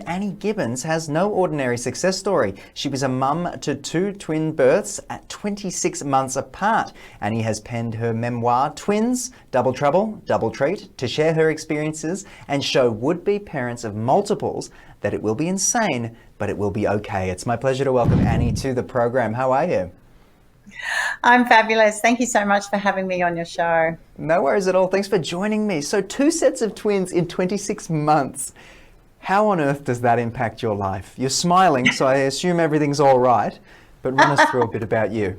Annie Gibbins has no ordinary success story. She was a mum to two twin births at 26 months apart. Annie has penned her memoir, Twins, Double Trouble, Double Treat, to share her experiences and show would-be parents of multiples that it will be insane, but it will be okay. It's my pleasure to welcome Annie to the program. How are you? I'm fabulous. Thank you so much for having me on your show. No worries at all. Thanks for joining me. So 2 sets of twins in 26 months. How on earth does that impact your life? You're smiling, so I assume everything's all right, but run us through a bit about you.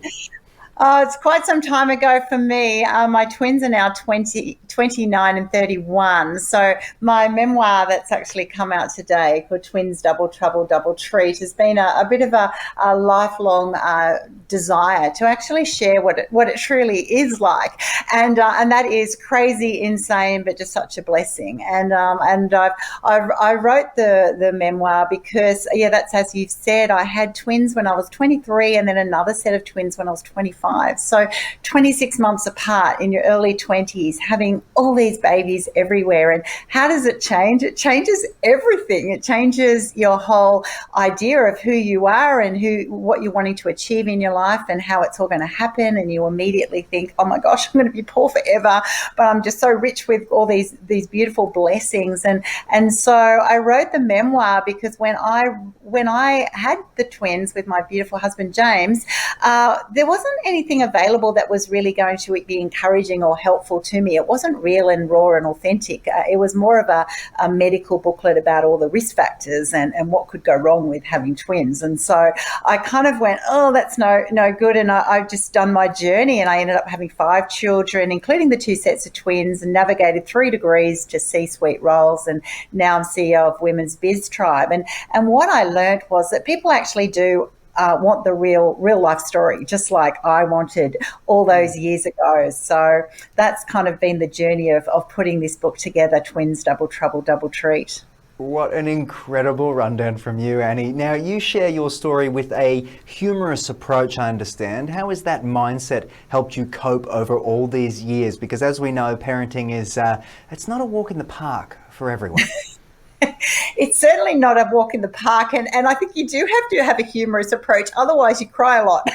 Oh, it's quite some time ago for me. My twins are now 29 and 31. So my memoir that's actually come out today called Twins, Double Trouble, Double Treat has been a bit of a lifelong desire to actually share what it truly is like. And that is crazy, insane, but just such a blessing. And I wrote the memoir because, that's as you've said, I had twins when I was 23 and then another set of twins when I was 25. So 26 months apart in your early 20s, having all these babies everywhere. And how does it change? It changes everything. It changes your whole idea of who you are and what you're wanting to achieve in your life and how it's all going to happen. And you immediately think, oh my gosh, I'm going to be poor forever, but I'm just so rich with all these beautiful blessings. And so I wrote the memoir because when I had the twins with my beautiful husband, James, there wasn't anything available that was really going to be encouraging or helpful to me. It wasn't real and raw and authentic. It was more of a medical booklet about all the risk factors and what could go wrong with having twins. And so I kind of went, oh, that's no good. And I've just done my journey and I ended up having 5 children, including the 2 sets of twins, and navigated 3 degrees to C-suite roles. And now I'm CEO of Women's Biz Tribe. And what I learned was that people actually do want the real life story, just like I wanted all those years ago. So that's kind of been the journey of putting this book together, Twins, Double Trouble, Double Treat. What an incredible rundown from you, Annie. Now, you share your story with a humorous approach, I understand. How has that mindset helped you cope over all these years? Because as we know, parenting is, it's not a walk in the park for everyone. It's certainly not a walk in the park, and I think you do have to have a humorous approach, otherwise you cry a lot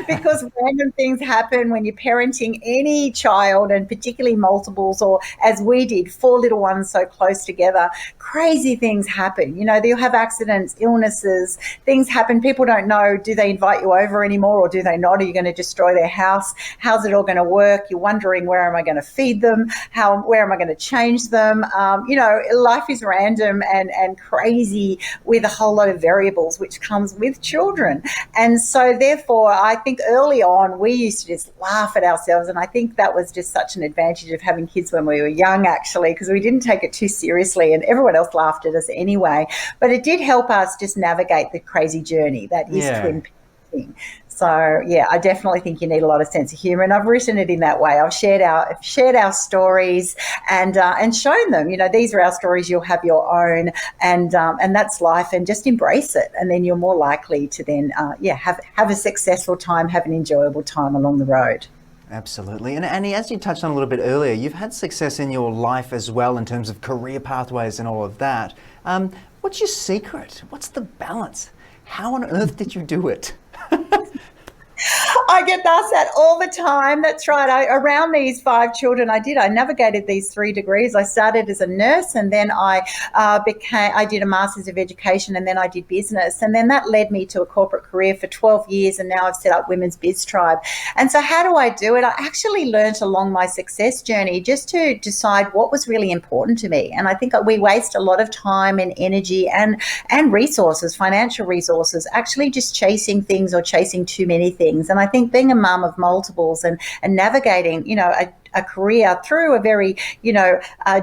because random things happen when you're parenting any child, and particularly multiples, or as we did, 4 little ones so close together. Crazy things happen. You'll have accidents, illnesses, things happen. People don't know, do they invite you over anymore or do they not? Are you going to destroy their house? How's it all going to work? You're wondering, where am I going to feed them? Where am I going to change them? Life is random and crazy with a whole lot of variables, which comes with children. And so therefore, I think early on, we used to just laugh at ourselves. And I think that was just such an advantage of having kids when we were young, actually, because we didn't take it too seriously and everyone else laughed at us anyway. But it did help us just navigate the crazy journey that is twin parenting. So I definitely think you need a lot of sense of humour, and I've written it in that way. I've shared our stories and shown them. These are our stories. You'll have your own, and that's life. And just embrace it, and then you're more likely to then have a successful time, have an enjoyable time along the road. Absolutely. And Annie, as you touched on a little bit earlier, you've had success in your life as well in terms of career pathways and all of that. What's your secret? What's the balance? How on earth did you do it? I get asked that all the time. That's right. Around these 5 children, I navigated these 3 degrees. I started as a nurse, and then I did a Master's of Education, and then I did business. And then that led me to a corporate career for 12 years, and now I've set up Women's Biz Tribe. And so how do I do it? I actually learnt along my success journey just to decide what was really important to me. And I think we waste a lot of time and energy and resources, financial resources, actually just chasing things or chasing too many things. And I think being a mum of multiples and navigating, a career through a very,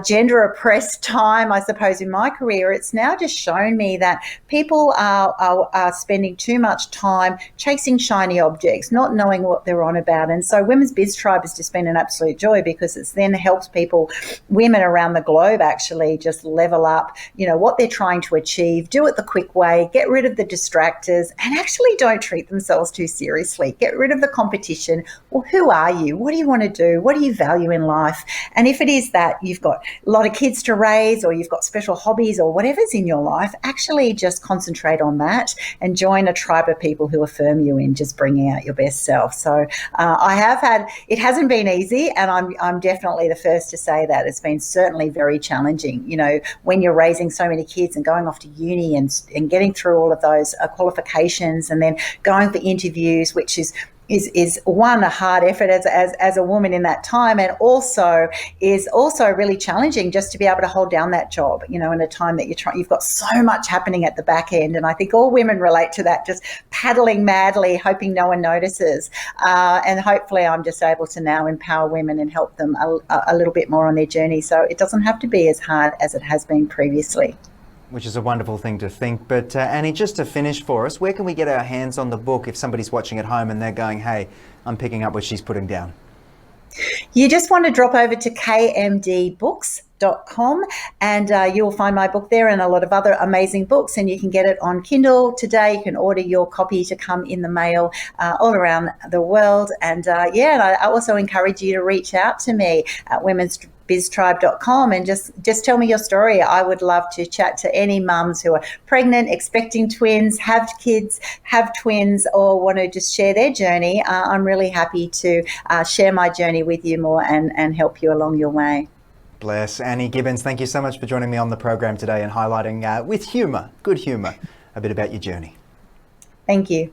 gender oppressed time, I suppose, in my career, it's now just shown me that people are spending too much time chasing shiny objects, not knowing what they're on about. And so Women's Biz Tribe has just been an absolute joy because it's then helps people, women around the globe, actually just level up, what they're trying to achieve, do it the quick way, get rid of the distractors, and actually don't treat themselves too seriously. Get rid of the competition. Well, who are you? What do you want to do? What do you you value in life. And if it is that you've got a lot of kids to raise, or you've got special hobbies, or whatever's in your life, actually just concentrate on that and join a tribe of people who affirm you in just bringing out your best self. So it hasn't been easy, and I'm definitely the first to say that. It's been certainly very challenging, when you're raising so many kids and going off to uni and getting through all of those qualifications, and then going for interviews, which is one, a hard effort as a woman in that time, and also really challenging just to be able to hold down that job, in a time that you've got so much happening at the back end. And I think all women relate to that, just paddling madly, hoping no one notices. And hopefully I'm just able to now empower women and help them a little bit more on their journey, so it doesn't have to be as hard as it has been previously. Which is a wonderful thing to think. But Annie, just to finish for us, where can we get our hands on the book if somebody's watching at home and they're going, hey, I'm picking up what she's putting down? You just want to drop over to kmdbooks.com, and you'll find my book there and a lot of other amazing books, and you can get it on Kindle today. You can order your copy to come in the mail all around the world. And and I also encourage you to reach out to me at womensbiztribe.com and just tell me your story. I would love to chat to any mums who are pregnant, expecting twins, have kids, have twins, or want to just share their journey. I'm really happy to share my journey with you more and help you along your way. Bless. Annie Gibbins, thank you so much for joining me on the program today and highlighting with humour, good humour, a bit about your journey. Thank you.